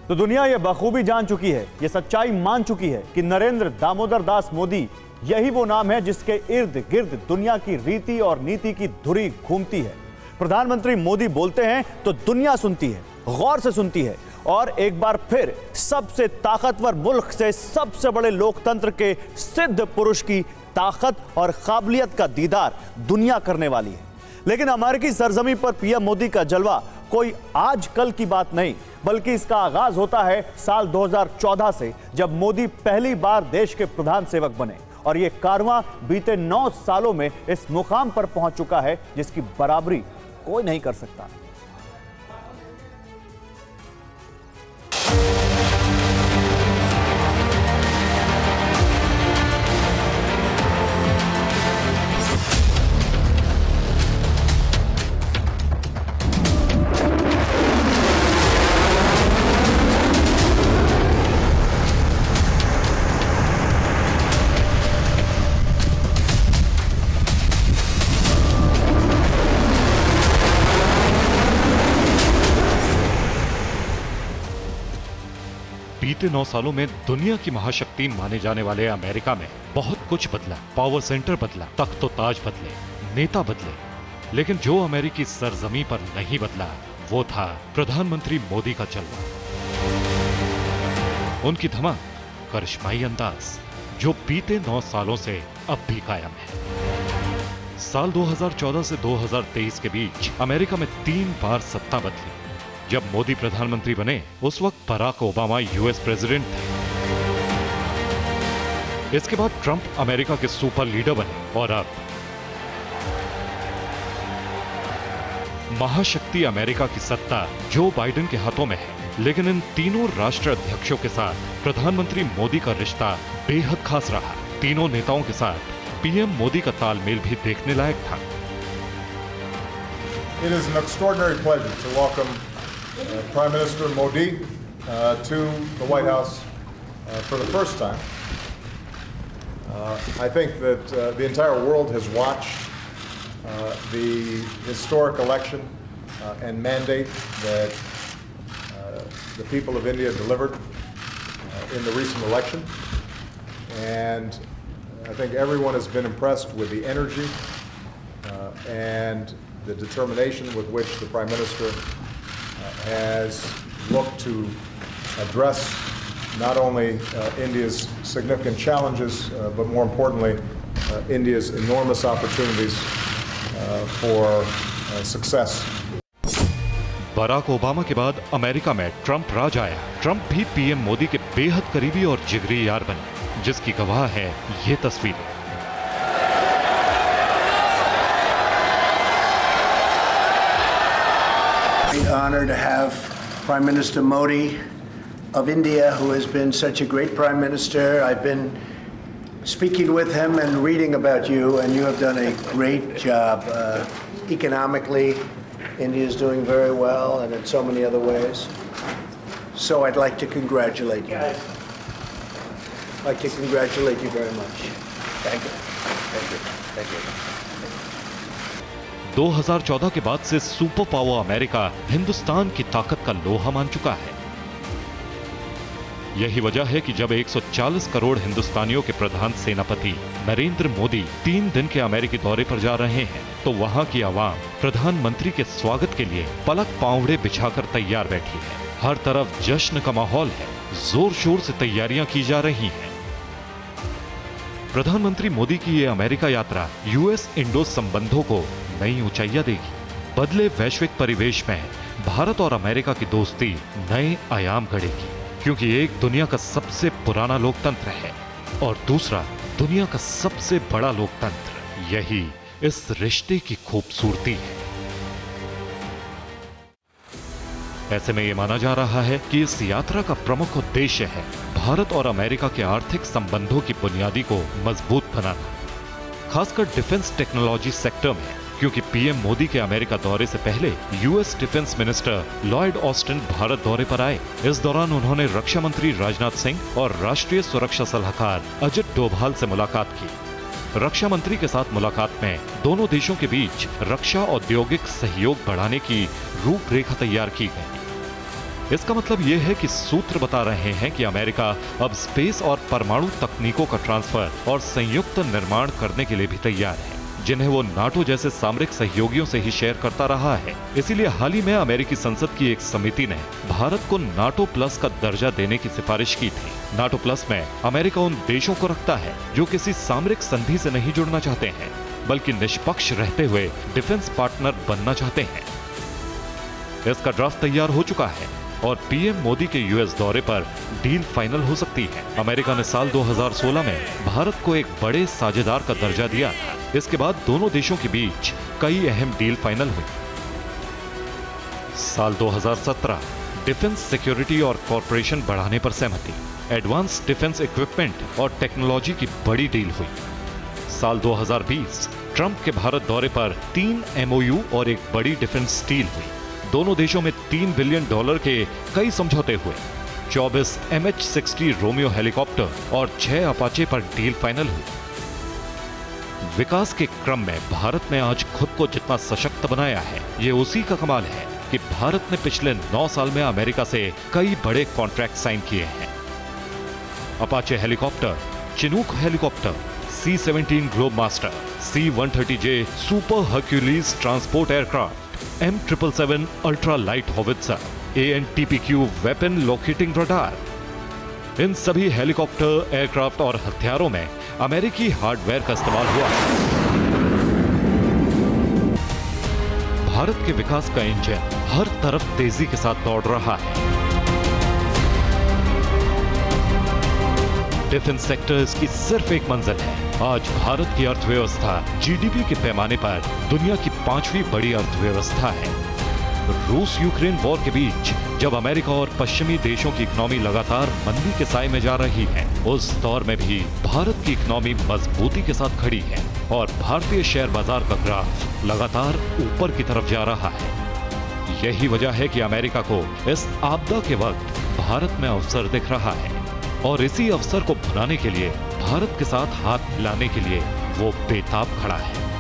तो दुनिया ये बखूबी जान चुकी है, ये सच्चाई मान चुकी है कि नरेंद्र दामोदर दास मोदी यही वो नाम है जिसके इर्द गिर्द दुनिया की रीति और नीति की धुरी घूमती है। प्रधानमंत्री मोदी बोलते हैं तो दुनिया सुनती है, गौर से सुनती है और एक बार फिर सबसे ताकतवर मुल्क से सबसे बड़े लोकतंत्र के सिद्ध पुरुष की ताकत और काबिलियत का दीदार दुनिया करने वाली है। लेकिन अमेरिकी सरजमी पर पीएम मोदी का जलवा कोई आज कल की बात नहीं, बल्कि इसका आगाज होता है साल 2014 से, जब मोदी पहली बार देश के प्रधान सेवक बने और यह कारवां बीते 9 सालों में इस मुकाम पर पहुंच चुका है जिसकी बराबरी कोई नहीं कर सकता। बीते 9 सालों में दुनिया की महाशक्ति माने जाने वाले अमेरिका में बहुत कुछ बदला। पावर सेंटर बदला, तख्त ताज बदले, नेता बदले, लेकिन जो अमेरिकी सरजमी पर नहीं बदला वो था प्रधानमंत्री मोदी का जलवा, उनकी धमक, करिश्माई अंदाज, जो बीते 9 सालों से अब भी कायम है। साल 2014 से 2023 के बीच अमेरिका में 3 बार सत्ता बदली। जब मोदी प्रधानमंत्री बने उस वक्त बराक ओबामा यूएस प्रेसिडेंट थे। इसके बाद ट्रंप अमेरिका के सुपर लीडर बने और अब महाशक्ति अमेरिका की सत्ता जो बाइडेन के हाथों में है। लेकिन इन तीनों राष्ट्र अध्यक्षों के साथ प्रधानमंत्री मोदी का रिश्ता बेहद खास रहा। तीनों नेताओं के साथ पीएम मोदी का तालमेल भी देखने लायक था। It is an extraordinary pleasure to welcome Prime Minister Modi to the White House for the first time. I think that the entire world has watched the historic election and mandate that the people of India delivered in the recent election. And I think everyone has been impressed with the energy and the determination with which the Prime Minister has looked to address not only India's significant challenges, but more importantly, India's enormous opportunities for success. Barack Obama के बाद America में Trump राज आया। Trump भी PM Modi के बेहद करीबी और जिगरी यार बने, जिसकी गवाह है ये तस्वीरें। Honor to have Prime Minister Modi of India, who has been such a great Prime Minister. I've been speaking with him and reading about you, and you have done a great job. Economically, India is doing very well, and in so many other ways. So I'd like to congratulate you. I'd like to congratulate you very much. Thank you. Thank you. Thank you. 2014 के बाद से super power America Hindustan की ताकत का लोहा मान चुका है। यही वजह है कि जब 140 करोड़ हिंदुस्तानियों के प्रधान सेनापति नरेंद्र मोदी 3 दिन के अमेरिकी दौरे पर जा रहे हैं, तो वहां की आवाम प्रधानमंत्री के स्वागत के लिए पलक पांवड़े बिछाकर तैयार बैठी है। हर तरफ जश्न का माहौल है, जोर शोर से तैयारियां की जा रही हैं। प्रधानमंत्री मोदी की ये अमेरिका यात्रा यूएस इंडो संबंधों को नई ऊंचाइयां देगी। बदले वैश्विक परिवेश में भारत और अमेरिका की दोस्ती नए आयाम गढ़ेगी, क्योंकि एक दुनिया का सबसे पुराना लोकतंत्र है और दूसरा दुनिया का सबसे बड़ा लोकतंत्र। यही इस रिश्ते की खूबसूरती है। ऐसे में यह माना जा रहा है कि इस यात्रा का प्रमुख उद्देश्य है भारत और अमेरिका के आर्थिक संबंधों की बुनियादी को मजबूत बनाना, खासकर डिफेंस टेक्नोलॉजी सेक्टर में, क्योंकि पीएम मोदी के अमेरिका दौरे से पहले US defence minister Lloyd Austin Bharat दौरे पर आए। इस दौरान उन्होंने रक्षा मंत्री राजनाथ सिंह और राष्ट्रीय सुरक्षा सलाहकार अजित डोभाल से मुलाकात की। रक्षा मंत्री के साथ मुलाकात में दोनों देशों के बीच रक्षा औद्योगिक सहयोग बढ़ाने की रूपरेखा तैयार की गई। इसका मतलब यह है कि सूत्र बता रहे हैं कि अमेरिका अब स्पेस और परमाणु तकनीकों का ट्रांसफर और संयुक्त निर्माण करने के लिए भी तैयार है, जिन्हें वो नाटो जैसे सामरिक सहयोगियों से ही शेयर करता रहा है। इसीलिए हाल ही में अमेरिकी संसद की एक समिति ने भारत को नाटो प्लस का दर्जा देने की सिफारिश की थी। नाटो प्लस में अमेरिका उन देशों को रखता है जो किसी सामरिक संधि से नहीं जुड़ना चाहते हैं, बल्कि निष्पक्ष रहते हुए डिफेंस पार्टनर बनना चाहते हैं। इसका ड्राफ्ट तैयार हो चुका है और पीएम मोदी के यूएस दौरे पर डील फाइनल हो सकती है। अमेरिका ने साल 2016 में भारत को एक बड़े साझेदार का दर्जा दिया था। इसके बाद दोनों देशों के बीच कई अहम डील फाइनल हुई। साल 2017 डिफेंस सिक्योरिटी और कॉर्पोरेशन बढ़ाने पर सहमति, एडवांस डिफेंस इक्विपमेंट और टेक्नोलॉजी की बड़ी डील हुई। साल 2020 ट्रंप के भारत दौरे पर 3 एमओयू और एक बड़ी डिफेंस डील हुई। दोनों देशों में $3 बिलियन के कई समझौते हुए। 24 MH-60 रोमियो हेलीकॉप्टर और 6 अपाचे पर डील फाइनल हुई। विकास के क्रम में भारत ने आज खुद को जितना सशक्त बनाया है, ये उसी का कमाल है कि भारत ने पिछले 9 साल में अमेरिका से कई बड़े कॉन्ट्रैक्ट साइन किए हैं। Apache helicopter, Chinook helicopter, C-17 Globemaster, C-130J super Hercules transport aircraft, M777 ultra light howitzer, ANTPQ weapon locating radar, इन सभी हेलीकॉप्टर, एयरक्राफ्ट और हथियारों में अमेरिकी हार्डवेयर का इस्तेमाल हुआ है। भारत के विकास का इंजन हर तरफ तेजी के साथ दौड़ रहा है। डिफेंस सेक्टर इसकी सिर्फ एक मंजिल है। आज भारत की अर्थव्यवस्था जीडीपी के पैमाने पर दुनिया की 5वीं बड़ी अर्थव्यवस्था है। रूस यूक्रेन वॉर के बीच जब अमेरिका और पश्चिमी देशों की इकोनॉमी लगातार मंदी के साए में जा रही है, उस दौर में भी भारत की इकोनॉमी मजबूती के साथ खड़ी है और भारतीय शेयर बाजार का ग्राफ लगातार ऊपर की तरफ जा रहा है। यही वजह है कि अमेरिका को इस आपदा के वक्त भारत में अवसर दिख रहा है और इसी अवसर को भुनाने के लिए, भारत के साथ हाथ मिलाने के लिए वो बेताब खड़ा है।